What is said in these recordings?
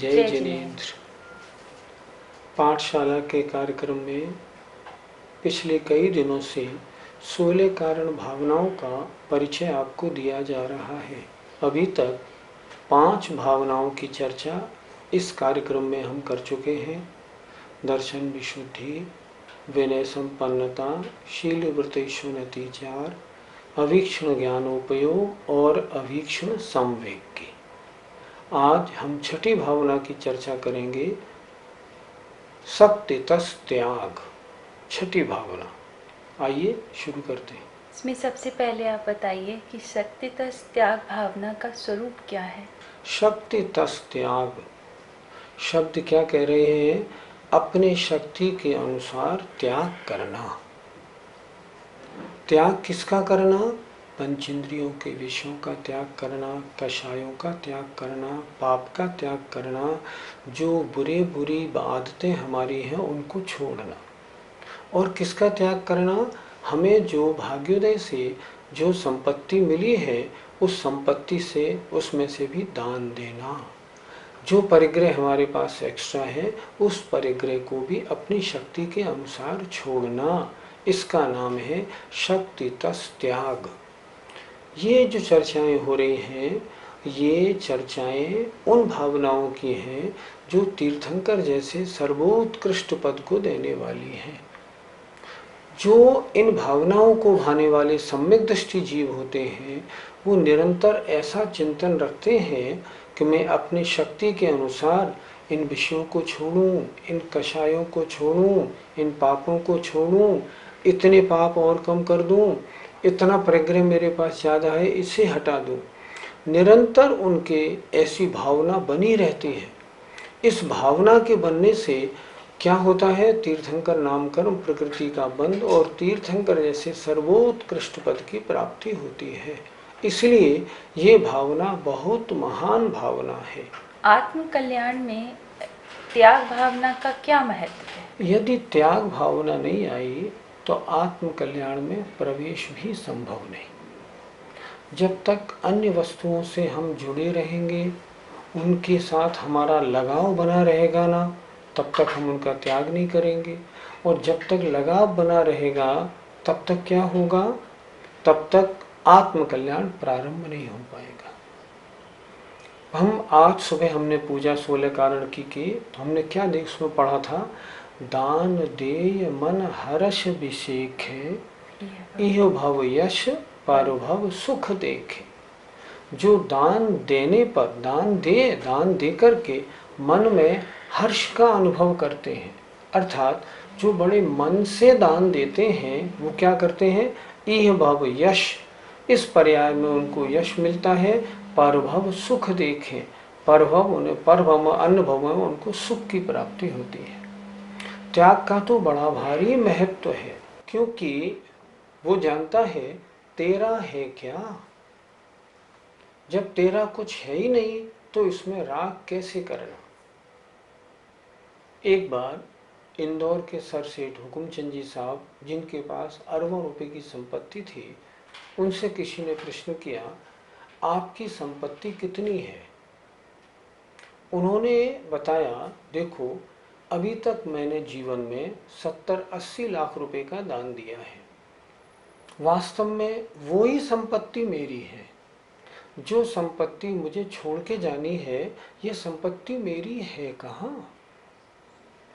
जय जिनेन्द्र। पाठशाला के कार्यक्रम में पिछले कई दिनों से 16 कारण भावनाओं का परिचय आपको दिया जा रहा है। अभी तक 5 भावनाओं की चर्चा इस कार्यक्रम में हम कर चुके हैं। दर्शन विशुद्धि, विनय संपन्नता, शील वृत्तिशोनतिचार, अवीक्षण ज्ञानोपयोग और अवीक्षण संवेग की। आज हम छठी भावना की चर्चा करेंगे, शक्ति तस् त्याग। छठी भावना, आइए शुरू करते हैं। इसमें सबसे पहले आप बताइए कि शक्ति तस् त्याग भावना का स्वरूप क्या है। शक्ति तस् त्याग शब्द क्या कह रहे हैं? अपने शक्ति के अनुसार त्याग करना। त्याग किसका करना? पंचेंद्रियों के विषयों का त्याग करना, कषायों का त्याग करना, पाप का त्याग करना, जो बुरी आदतें हमारी हैं उनको छोड़ना। और किसका त्याग करना? हमें जो भाग्योदय से जो संपत्ति मिली है उस संपत्ति से, उसमें से भी दान देना। जो परिग्रह हमारे पास एक्स्ट्रा है उस परिग्रह को भी अपनी शक्ति के अनुसार छोड़ना। इसका नाम है शक्ति तस् त्याग। ये जो चर्चाएं हो रही हैं, ये चर्चाएं उन भावनाओं की हैं जो तीर्थंकर जैसे सर्वोत्कृष्ट पद को देने वाली हैं। जो इन भावनाओं को भाने वाले सम्यक दृष्टि जीव होते हैं, वो निरंतर ऐसा चिंतन रखते हैं कि मैं अपनी शक्ति के अनुसार इन विषयों को छोड़ूं, इन कषायों को छोड़ूं, इन पापों को छोड़ूं, इतने पाप और कम कर दूं, इतना परिग्रह मेरे पास ज़्यादा है इसे हटा दूं। निरंतर उनके ऐसी भावना बनी रहती है। इस भावना के बनने से क्या होता है? तीर्थंकर नाम कर्म प्रकृति का बंध और तीर्थंकर जैसे सर्वोत्कृष्ट पद की प्राप्ति होती है। इसलिए ये भावना बहुत महान भावना है। आत्म कल्याण में त्याग भावना का क्या महत्व है? यदि त्याग भावना नहीं आई तो आत्म कल्याण में प्रवेश भी संभव नहीं। जब तक अन्य वस्तुओं से हम जुड़े रहेंगे, उनके साथ हमारा लगाव बना रहेगा ना, तब तक हम उनका त्याग नहीं करेंगे। और जब तक लगाव बना रहेगा तब तक क्या होगा? तब तक आत्म कल्याण प्रारंभ नहीं हो पाएगा। हम आज सुबह हमने पूजा 16 कारण की तो हमने क्या देख उसमें पढ़ा था? दान देय मन हर्ष विषेखे, इह भव यश पारुभव सुख देखे। जो दान देने पर, दान दे करके मन में हर्ष का अनुभव करते हैं, अर्थात जो बड़े मन से दान देते हैं वो क्या करते हैं? इह भव यश, इस पर्याय में उनको यश मिलता है। पारुभव सुख देखें, परभव उन्हें परभव अन्न भव में उनको सुख की प्राप्ति होती है। त्याग का तो बड़ा भारी महत्व है, क्योंकि वो जानता है तेरा है क्या। जब तेरा कुछ है ही नहीं तो इसमें राग कैसे करना। एक बार इंदौर के सर सेठ हुकुमचंद जी साहब, जिनके पास अरबों रुपए की संपत्ति थी, उनसे किसी ने प्रश्न किया, आपकी संपत्ति कितनी है? उन्होंने बताया, देखो अभी तक मैंने जीवन में 70-80 लाख रुपए का दान दिया है। वास्तव में वो ही संपत्ति मेरी है। जो संपत्ति मुझे छोड़ के जानी है, ये संपत्ति मेरी है कहाँ?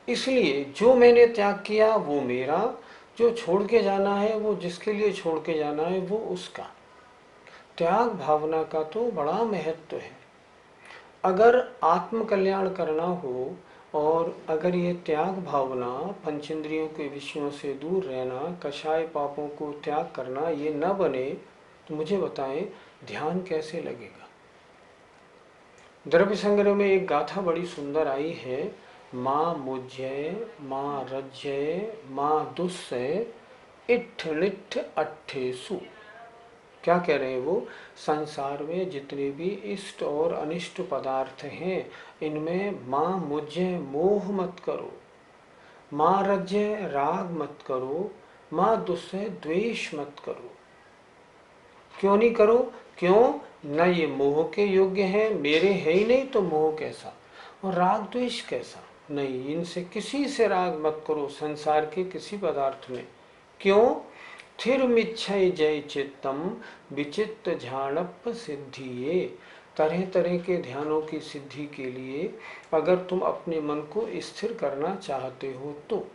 इसलिए जो मैंने त्याग किया वो मेरा, जो छोड़ के जाना है वो जिसके लिए छोड़ के जाना है वो उसका। त्याग भावना का तो बड़ा महत्व है। अगर आत्म कल्याण करना हो और अगर ये त्याग भावना, पंचेंद्रियों के विषयों से दूर रहना, कषाय पापों को त्याग करना, ये न बने तो मुझे बताएं ध्यान कैसे लगेगा। द्रव्य संग्रह में एक गाथा बड़ी सुंदर आई है, माँ मुझ्जय माँ रज्जय माँ दुस्सय इट्ठ लिट्ठ अट्ठेसु। क्या कह रहे हैं वो? संसार में जितने भी इष्ट और अनिष्ट पदार्थ हैं, इनमें माँ मुझे मोह मत करो, माँ रज्जय राग मत करो, माँ दुस्सह द्वेष मत करो। क्यों नहीं करो? क्यों? न ये मोह के योग्य हैं, मेरे है ही नहीं तो मोह कैसा। और राग द्वेष कैसा? नहीं, इनसे किसी से राग मत करो, संसार के किसी पदार्थ में। क्यों? थिर मिच्छय जय चित्तम विचित्त झाणप सिद्धिये। तरह तरह के ध्यानों की सिद्धि के लिए अगर तुम अपने मन को स्थिर करना चाहते हो तो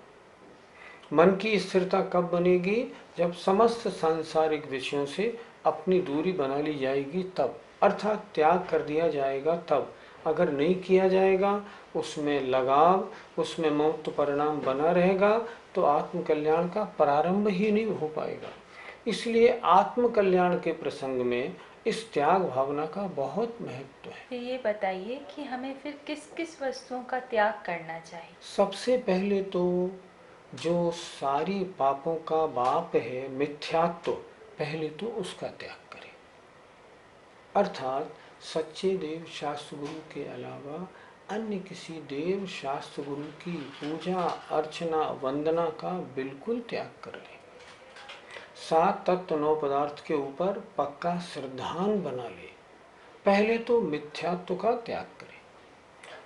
मन की स्थिरता कब बनेगी? जब समस्त सांसारिक विषयों से अपनी दूरी बना ली जाएगी तब, अर्थात त्याग कर दिया जाएगा तब। अगर नहीं किया जाएगा, उसमें लगाव, उसमें मौत परिणाम बना रहेगा, तो आत्मकल्याण का प्रारंभ ही नहीं हो पाएगा। इसलिए आत्मकल्याण के प्रसंग में इस त्याग भावना का बहुत महत्व है। तो ये बताइए कि हमें फिर किस किस वस्तुओं का त्याग करना चाहिए? सबसे पहले तो जो सारी पापों का बाप है मिथ्यात्व, पहले तो उसका त्याग करें। अर्थात सच्चे देव शास्त्र गुरु के अलावा अन्य किसी देव शास्त्र गुरु की पूजा अर्चना वंदना का बिल्कुल त्याग कर लें। 7 तत्व 9 पदार्थ के ऊपर पक्का श्रद्धान बना ले। पहले तो मिथ्यात्व का त्याग करें।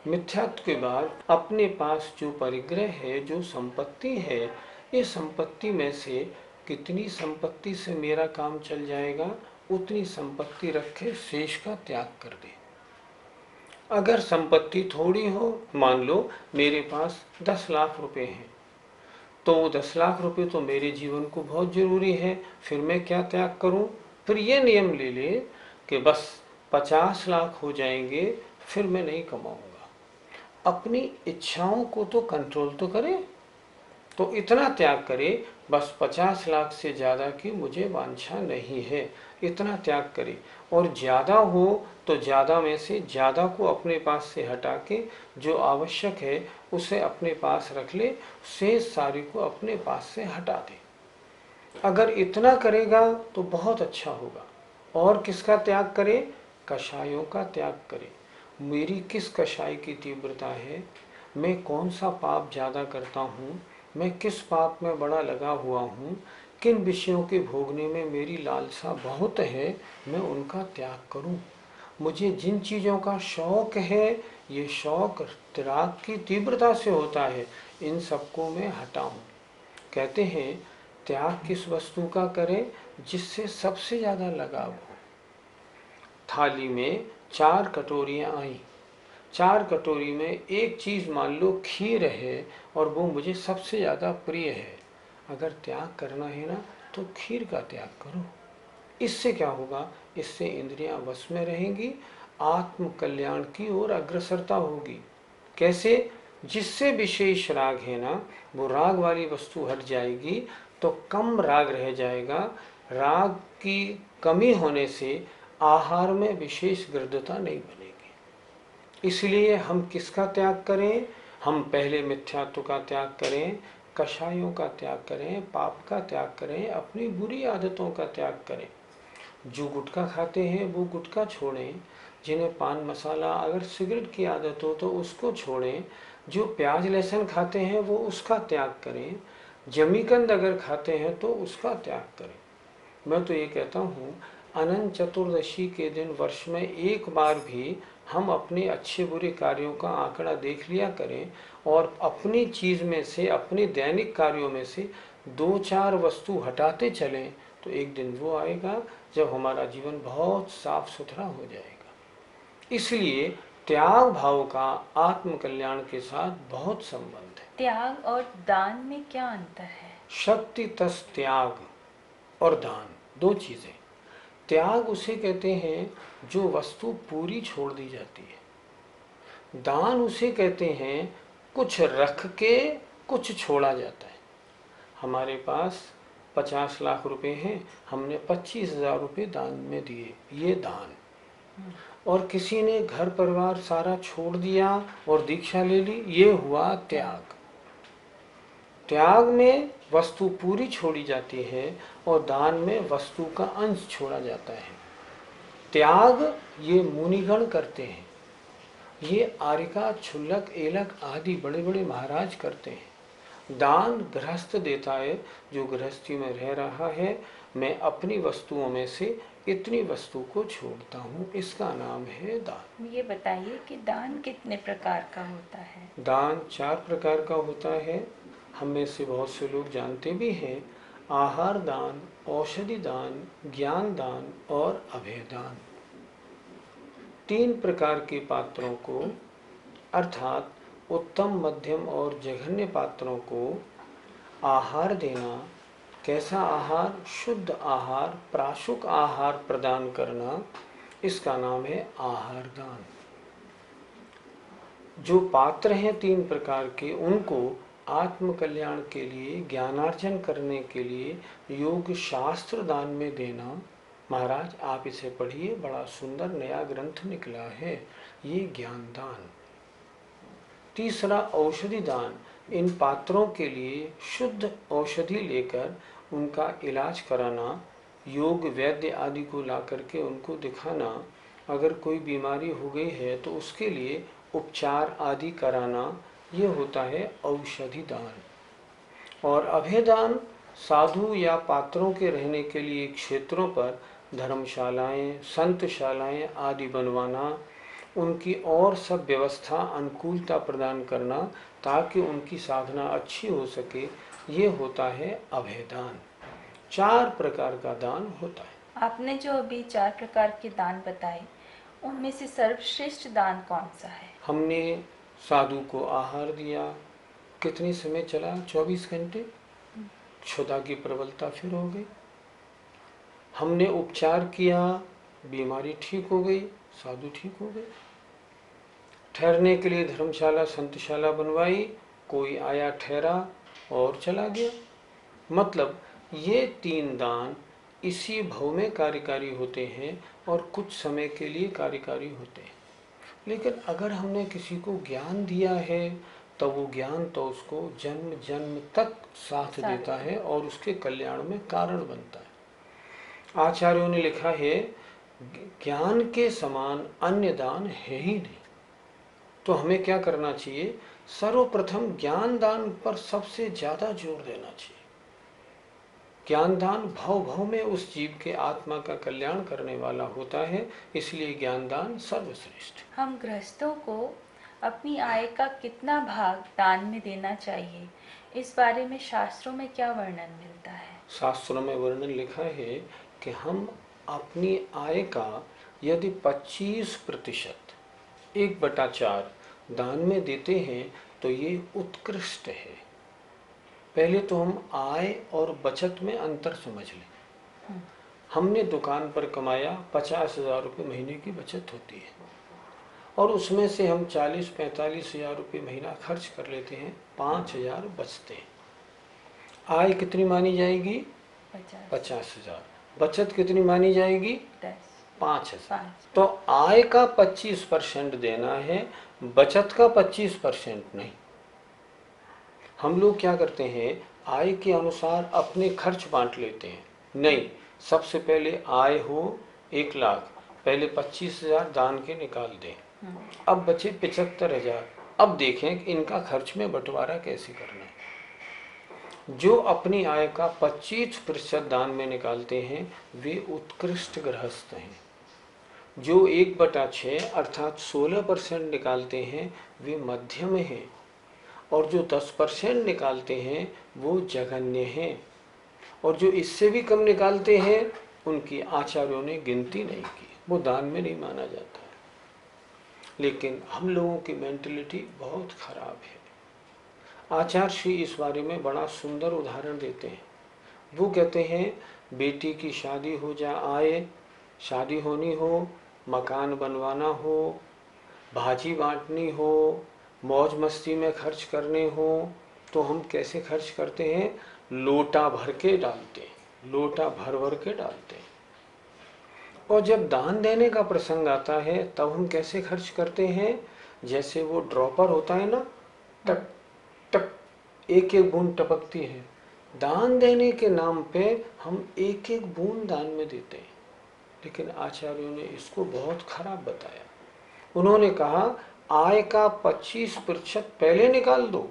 मिथ्यात्व के बाद अपने पास जो परिग्रह है, जो संपत्ति है, ये संपत्ति में से कितनी संपत्ति से मेरा काम चल जाएगा उतनी संपत्ति रखे, शेष का त्याग कर दे। अगर संपत्ति थोड़ी हो, मान लो मेरे पास 10 लाख रुपए हैं, तो 10 लाख रुपए तो मेरे जीवन को बहुत जरूरी है, फिर मैं क्या त्याग करूं? फिर ये नियम ले ले कि बस 50 लाख हो जाएंगे, फिर मैं नहीं कमाऊंगा। अपनी इच्छाओं को तो कंट्रोल तो करे, तो इतना त्याग करे, बस 50 लाख से ज़्यादा की मुझे वांछा नहीं है, इतना त्याग करे। और ज़्यादा हो तो ज़्यादा में से ज़्यादा को अपने पास से हटा के जो आवश्यक है उसे अपने पास रख ले, शेष सारी को अपने पास से हटा दे। अगर इतना करेगा तो बहुत अच्छा होगा। और किसका त्याग करे? कषायों का त्याग करे। मेरी किस कषाय की तीव्रता है, मैं कौन सा पाप ज़्यादा करता हूँ, मैं किस पाप में बड़ा लगा हुआ हूँ, किन विषयों के भोगने में मेरी लालसा बहुत है, मैं उनका त्याग करूँ। मुझे जिन चीज़ों का शौक है, ये शौक त्याग की तीव्रता से होता है, इन सबको मैं हटाऊँ। कहते हैं त्याग किस वस्तु का करें? जिससे सबसे ज़्यादा लगाव हो। थाली में 4 कटोरियाँ आई, 4 कटोरी में एक चीज़ मान लो खीर है और वो मुझे सबसे ज़्यादा प्रिय है। अगर त्याग करना है ना तो खीर का त्याग करो। इससे क्या होगा? इससे इंद्रियां वश में रहेंगी, आत्म कल्याण की ओर अग्रसरता होगी। कैसे? जिससे विशेष राग है ना, वो राग वाली वस्तु हट जाएगी तो कम राग रह जाएगा। राग की कमी होने से आहार में विशेष गृद्धता नहीं बनेगी। इसलिए हम किसका त्याग करें? हम पहले मिथ्यात्व का त्याग करें, कषायों का त्याग करें, पाप का त्याग करें, अपनी बुरी आदतों का त्याग करें। जो गुटखा खाते हैं वो गुटखा छोड़ें, जिन्हें पान मसाला अगर सिगरेट की आदत हो तो उसको छोड़ें, जो प्याज लहसुन खाते हैं वो उसका त्याग करें, जमीकंद अगर खाते हैं तो उसका त्याग करें। मैं तो ये कहता हूँ अनंत चतुर्दशी के दिन वर्ष में एक बार भी हम अपने अच्छे बुरे कार्यों का आंकड़ा देख लिया करें और अपनी चीज़ में से, अपने दैनिक कार्यों में से 2-4 वस्तु हटाते चलें, तो एक दिन वो आएगा जब हमारा जीवन बहुत साफ सुथरा हो जाएगा। इसलिए त्याग भाव का आत्म कल्याण के साथ बहुत संबंध है। त्याग और दान में क्या अंतर है? शक्ति तस त्याग और दान 2 चीजें। त्याग उसे कहते हैं जो वस्तु पूरी छोड़ दी जाती है। दान उसे कहते हैं कुछ रख के कुछ छोड़ा जाता है। हमारे पास 50 लाख रुपए हैं, हमने 25,000 रुपये दान में दिए, ये दान। और किसी ने घर परिवार सारा छोड़ दिया और दीक्षा ले ली, ये हुआ त्याग। त्याग में वस्तु पूरी छोड़ी जाती है और दान में वस्तु का अंश छोड़ा जाता है। त्याग ये मुनिगण करते हैं, ये आरिका छुल्लक एलक आदि बड़े बड़े महाराज करते हैं। दान गृहस्थ देता है जो गृहस्थी में रह रहा है, मैं अपनी वस्तुओं में से इतनी वस्तु को छोड़ता हूँ, इसका नाम है दान। ये बताइए कि दान कितने प्रकार का होता है? दान 4 प्रकार का होता है। हम में से बहुत से लोग जानते भी हैं। आहार दान, औषधि दान, ज्ञान दान और अभय दान। 3 प्रकार के पात्रों को, अर्थात उत्तम, मध्यम और जघन्य पात्रों को आहार देना। कैसा आहार? शुद्ध आहार, प्राशुक आहार प्रदान करना, इसका नाम है आहार दान। जो पात्र हैं 3 प्रकार के, उनको आत्म कल्याण के लिए, ज्ञानार्जन करने के लिए योग शास्त्र दान में देना। महाराज आप इसे पढ़िए, बड़ा सुंदर नया ग्रंथ निकला है ये ज्ञान दान। तीसरा औषधि दान। इन पात्रों के लिए शुद्ध औषधि लेकर उनका इलाज कराना, योग वैद्य आदि को ला करके उनको दिखाना। अगर कोई बीमारी हो गई है तो उसके लिए उपचार आदि कराना, ये होता है औषधि दान। और अभय दान, साधु या पात्रों के रहने के लिए क्षेत्रों पर धर्मशालाएं, संतशालाएं आदि बनवाना, उनकी और सब व्यवस्था अनुकूलता प्रदान करना ताकि उनकी साधना अच्छी हो सके, ये होता है अभय दान। 4 प्रकार का दान होता है। आपने जो अभी 4 प्रकार के दान बताए, उनमें से सर्वश्रेष्ठ दान कौन सा है? हमने साधु को आहार दिया, कितने समय चला? 24 घंटे। क्षुधा की प्रबलता फिर हो गई। हमने उपचार किया, बीमारी ठीक हो गई, साधु ठीक हो गए। ठहरने के लिए धर्मशाला, संतशाला बनवाई, कोई आया ठहरा और चला गया। मतलब ये 3 दान इसी भव में कार्यकारी होते हैं और कुछ समय के लिए कार्यकारी होते हैं। लेकिन अगर हमने किसी को ज्ञान दिया है तो वो ज्ञान तो उसको जन्म जन्म तक साथ देता है और उसके कल्याण में कारण बनता है। आचार्यों ने लिखा है, ज्ञान के समान अन्य दान है ही नहीं। तो हमें क्या करना चाहिए? सर्वप्रथम ज्ञान दान पर सबसे ज्यादा जोर देना चाहिए। ज्ञान दान भव भव में उस जीव के आत्मा का कल्याण करने वाला होता है, इसलिए ज्ञान दान सर्वश्रेष्ठ। हम गृहस्थों को अपनी आय का कितना भाग दान में देना चाहिए, इस बारे में शास्त्रों में क्या वर्णन मिलता है? शास्त्रों में वर्णन लिखा है कि हम अपनी आय का यदि 25%, 1/4 दान में देते हैं तो ये उत्कृष्ट है। पहले तो हम आय और बचत में अंतर समझ लें। हमने दुकान पर कमाया, 50,000 रुपये महीने की बचत होती है और उसमें से हम 40-45 हजार रुपये महीना खर्च कर लेते हैं, 5,000 बचते हैं। आय कितनी मानी जाएगी? 50,000। बचत कितनी मानी जाएगी? 5,000। तो आय का 25% देना है, बचत का 25% नहीं। हम लोग क्या करते हैं, आय के अनुसार अपने खर्च बांट लेते हैं। नहीं, सबसे पहले आय हो 1 लाख, पहले 25,000 दान के निकाल दें, अब बचे 75,000, अब देखें कि इनका खर्च में बंटवारा कैसे करना है। जो अपनी आय का 25% दान में निकालते हैं वे उत्कृष्ट गृहस्थ हैं। जो 1/6 अर्थात 16% निकालते हैं वे मध्यम हैं और जो 10% निकालते हैं वो जघन्य हैं और जो इससे भी कम निकालते हैं उनकी आचार्यों ने गिनती नहीं की, वो दान में नहीं माना जाता है। लेकिन हम लोगों की मेंटलिटी बहुत खराब है। आचार्य श्री इस बारे में बड़ा सुंदर उदाहरण देते हैं। वो कहते हैं, बेटी की शादी हो आए, शादी होनी हो, मकान बनवाना हो, भाजी बांटनी हो, मौज मस्ती में खर्च करने हो, तो हम कैसे खर्च करते हैं? लोटा भर के डालते हैं, लोटा भर भर के डालते हैं। और जब दान देने का प्रसंग आता है तब हम कैसे खर्च करते हैं? जैसे वो ड्रॉपर होता है ना, टक टक एक एक बूंद टपकती है। दान देने के नाम पे हम एक एक बूंद दान में देते हैं। लेकिन आचार्यों ने इसको बहुत खराब बताया। उन्होंने कहा, आय का 25% पहले निकाल दो।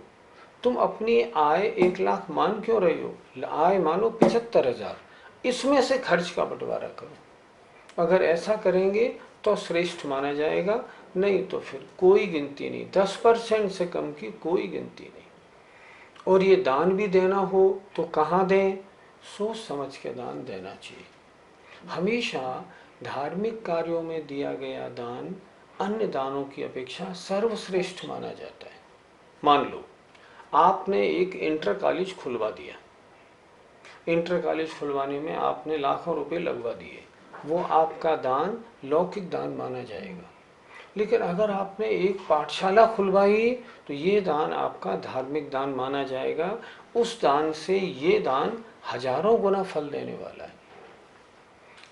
तुम अपनी आय 1 लाख मान क्यों रहे हो? आय मानो 75,000, इसमें से खर्च का बंटवारा करो। अगर ऐसा करेंगे तो श्रेष्ठ माना जाएगा, नहीं तो फिर कोई गिनती नहीं, 10% से कम की कोई गिनती नहीं। और ये दान भी देना हो तो कहाँ दें, सोच समझ के दान देना चाहिए। हमेशा धार्मिक कार्यों में दिया गया दान अन्य दानों की अपेक्षा सर्वश्रेष्ठ माना जाता है। मान लो आपने एक इंटर कॉलेज खुलवा दिया, इंटर कॉलेज खुलवाने में आपने लाखों रुपए लगवा दिए, वो आपका दान लौकिक दान माना जाएगा। लेकिन अगर आपने एक पाठशाला खुलवाई तो ये दान आपका धार्मिक दान माना जाएगा। उस दान से ये दान हजारों गुना फल देने वाला है।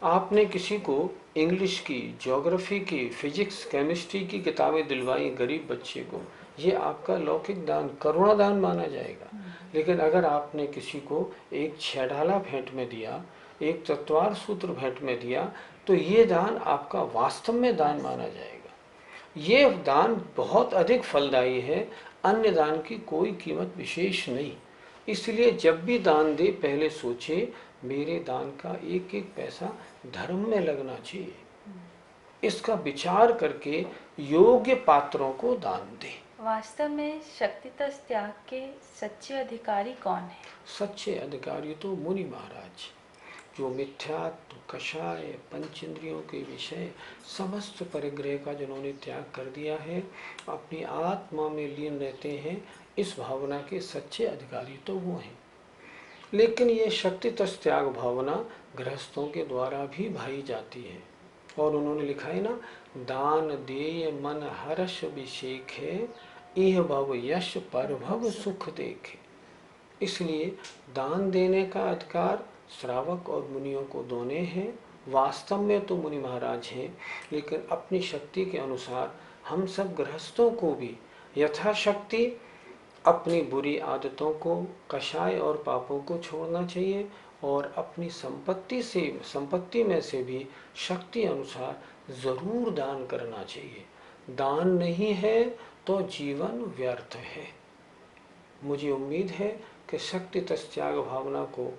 आपने किसी को इंग्लिश की, ज्योग्राफी की, फिजिक्स, केमिस्ट्री की किताबें दिलवाई गरीब बच्चे को, ये आपका लौकिक दान, करुणा दान माना जाएगा। लेकिन अगर आपने किसी को एक छेडाला भेंट में दिया, एक तत्वार सूत्र भेंट में दिया, तो ये दान आपका वास्तव में दान माना जाएगा। ये दान बहुत अधिक फलदायी है, अन्य दान की कोई कीमत विशेष नहीं। इसलिए जब भी दान दे पहले सोचे मेरे दान का एक एक पैसा धर्म में लगना चाहिए। इसका विचार करके योग्य पात्रों को दान दे। वास्तव में शक्तितस त्याग के सच्चे अधिकारी कौन है? सच्चे अधिकारी तो मुनि महाराज, जो मिथ्यात्व, कषाय, पंचेंद्रियों के विषय, समस्त परिग्रह का जिन्होंने त्याग कर दिया है, अपनी आत्मा में लीन रहते हैं, इस भावना के सच्चे अधिकारी तो वो हैं। लेकिन ये शक्तितस त्याग भावना गृहस्थों के द्वारा भी भाई जाती है। और उन्होंने लिखा है ना, दान देय मन हर्ष अभिषेक है, इह भव यश पर भव सुख देखे। इसलिए दान देने का अधिकार श्रावक और मुनियों को दोनों हैं। वास्तव में तो मुनि महाराज हैं, लेकिन अपनी शक्ति के अनुसार हम सब गृहस्थों को भी यथाशक्ति अपनी बुरी आदतों को, कषाय और पापों को छोड़ना चाहिए और अपनी संपत्ति में से भी शक्ति अनुसार जरूर दान करना चाहिए। दान नहीं है तो जीवन व्यर्थ है। मुझे उम्मीद है कि शक्तितस त्याग भावना को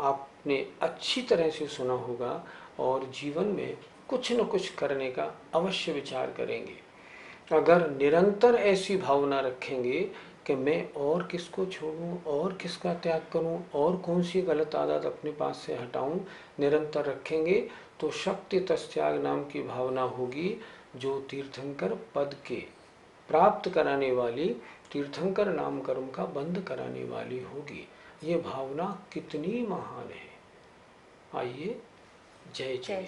आपने अच्छी तरह से सुना होगा और जीवन में कुछ न कुछ करने का अवश्य विचार करेंगे। अगर निरंतर ऐसी भावना रखेंगे कि मैं और किसको छोड़ूं और किसका त्याग करूं और कौन सी गलत आदत अपने पास से हटाऊं, निरंतर रखेंगे तो शक्तितस त्याग नाम की भावना होगी, जो तीर्थंकर पद के प्राप्त कराने वाली, तीर्थंकर नाम कर्म का बंद कराने वाली होगी। ये भावना कितनी महान है। आइए, जय जय।